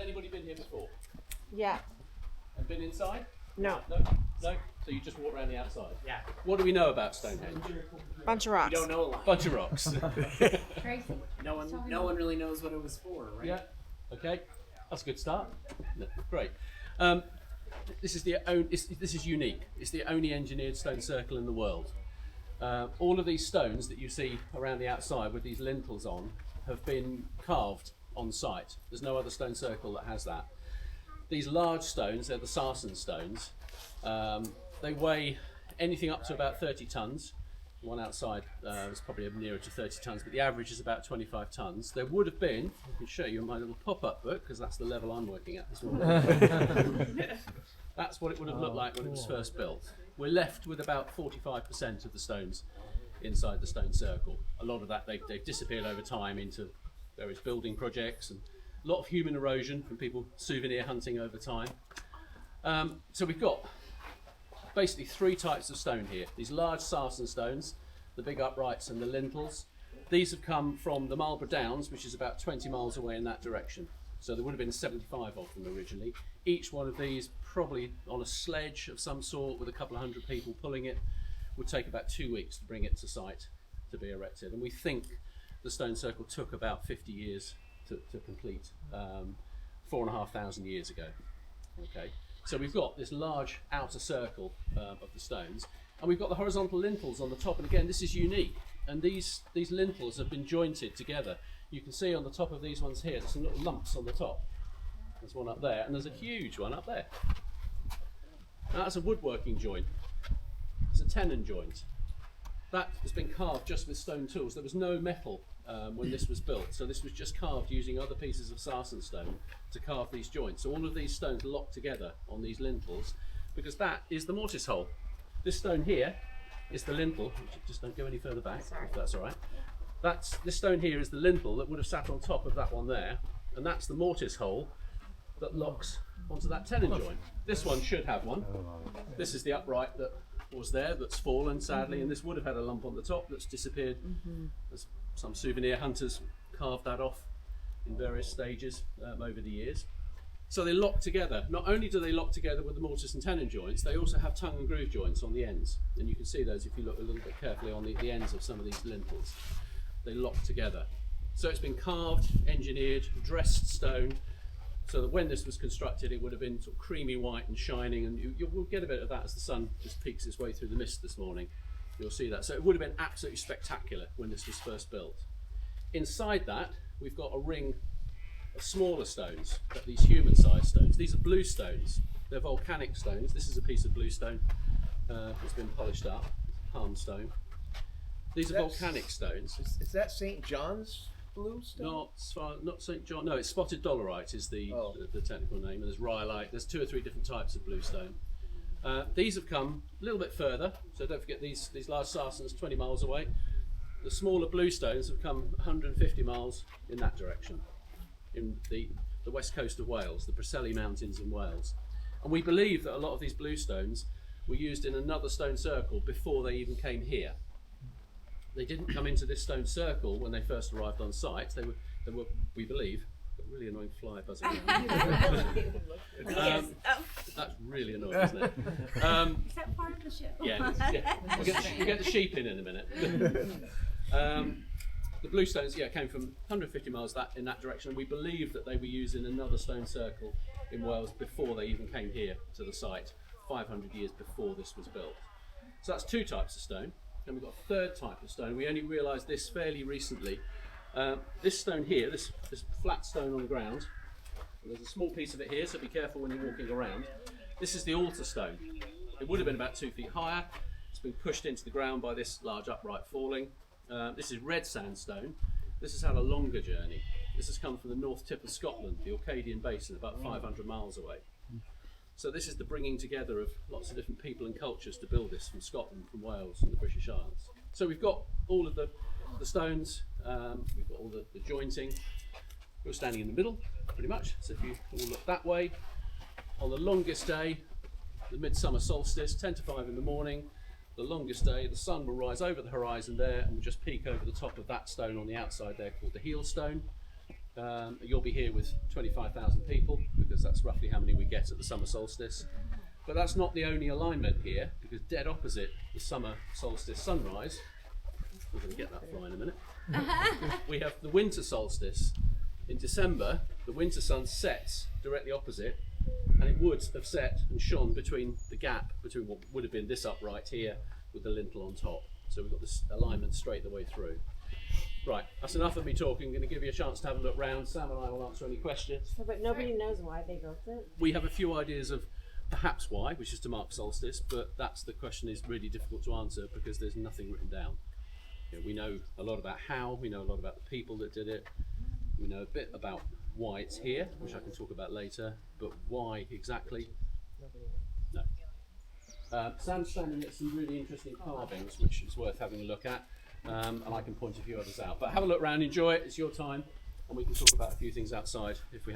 anybody been here before? Yeah. And been inside? No. No? No? So you just walk around the outside? Yeah. What do we know about Stonehenge? Bunch of rocks. You don't know a lot. Bunch of rocks. Crazy. No one really knows what it was for, right? Yeah. Okay. That's a good start. No, great. This is unique. It's the only engineered stone circle in the world. All of these stones that you see around the outside with these lintels on have been carved on site. There's no other stone circle that has that. These large stones, they're the sarsen stones. They weigh anything up to about 30 tons. The one outside is probably nearer to 30 tons, but the average is about 25 tons. There would have been, I can show you in my little pop-up book, because that's the level I'm working at this morning. That's what it would have looked like when it was first built. We're left with about 45% of the stones inside the stone circle. A lot of that they've disappeared over time into various building projects and a lot of human erosion from people souvenir hunting over time. So we've got basically three types of stone here. These large sarsen stones, the big uprights and the lintels. These have come from the Marlborough Downs, which is about 20 miles away in that direction. So there would have been 75 of them originally. Each one of these, probably on a sledge of some sort with a couple of hundred people pulling it, would take about 2 weeks to bring it to site to be erected. And we think the stone circle took about 50 years to complete, 4,500 years ago. Okay, so we've got this large outer circle of the stones, and we've got the horizontal lintels on the top. And again, this is unique. And these lintels have been jointed together. You can see on the top of these ones here, there's some little lumps on the top. There's one up there, and there's a huge one up there. Now that's a woodworking joint. It's a tenon joint. That has been carved just with stone tools. There was no metal when this was built, so this was just carved using other pieces of sarsen stone to carve these joints. So all of these stones locked together on these lintels, because that is the mortise hole. This stone here is the lintel. Just don't go any further back, if that's all right. This stone here is the lintel that would have sat on top of that one there, and that's the mortise hole that locks onto that tenon joint. This one should have one. This is the upright that was there that's fallen sadly, and this would have had a lump on the top that's disappeared. As some souvenir hunters carved that off in various stages over the years. So they lock together. Not only do they lock together with the mortise and tenon joints, they also have tongue and groove joints on the ends, and you can see those if you look a little bit carefully on the ends of some of these lintels. They lock together. So it's been carved, engineered, dressed stone, so that when this was constructed it would have been sort of creamy white and shining, and you'll get a bit of that as the sun just peeks its way through the mist this morning. You'll see that. So it would have been absolutely spectacular when this was first built. Inside that we've got a ring of smaller stones, these human-sized stones. These are blue stones. They're volcanic stones. This is a piece of blue stone that's been polished up, palm stone. These are volcanic stones. Is that St. John's blue stone? Not St. John. No, it's spotted dolerite is the technical name, and there's rhyolite. There's 2 or 3 different types of blue stone. These have come a little bit further, so don't forget these large sarsens 20 miles away. The smaller blue stones have come 150 miles in that direction, in the west coast of Wales, the Preseli Mountains in Wales. And we believe that a lot of these blue stones were used in another stone circle before they even came here. They didn't come into this stone circle when they first arrived on site. They were, we believe, a really annoying fly buzzing around. That's really annoying, isn't it? Is that part of the show? Yeah. We'll get the sheep in a minute. The blue stones, came from 150 miles in that direction, and we believe that they were used in another stone circle in Wales before they even came here to the site, 500 years before this was built. So that's 2 types of stone. And we've got a 3rd type of stone. We only realised this fairly recently. This stone here, this flat stone on the ground, there's a small piece of it here, so be careful when you're walking around. This is the altar stone. It would have been about 2 feet higher. It's been pushed into the ground by this large upright falling. This is red sandstone. This has had a longer journey. This has come from the north tip of Scotland, the Orcadian Basin, about 500 miles away. So this is the bringing together of lots of different people and cultures to build this, from Scotland, from Wales and the British Isles. So we've got all of the stones, we've got all the jointing. We're standing in the middle, pretty much. So if you all look that way, on the longest day, the midsummer solstice, 10 to 5 in the morning, the longest day, the sun will rise over the horizon there and will just peek over the top of that stone on the outside there called the heel stone. You'll be here with 25,000 people because that's roughly how many we get at the summer solstice. But that's not the only alignment here, because dead opposite the summer solstice sunrise, we're going to get that fly in a minute, we have the winter solstice. In December, the winter sun sets directly opposite, and it would have set and shone between the gap between what would have been this upright here with the lintel on top. So we've got this alignment straight the way through. Right, that's enough of me talking. I'm going to give you a chance to have a look round. Sam and I will answer any questions. So, but nobody knows why they built it. We have a few ideas of perhaps why, which is to mark solstice, but that's the question is really difficult to answer because there's nothing written down. You know, we know a lot about how, we know a lot about the people that did it, we know a bit about why it's here, which I can talk about later, but why exactly? No. Sam's standing at some really interesting carvings, which is worth having a look at, and I can point a few others out. But have a look around, enjoy it, it's your time, and we can talk about a few things outside if we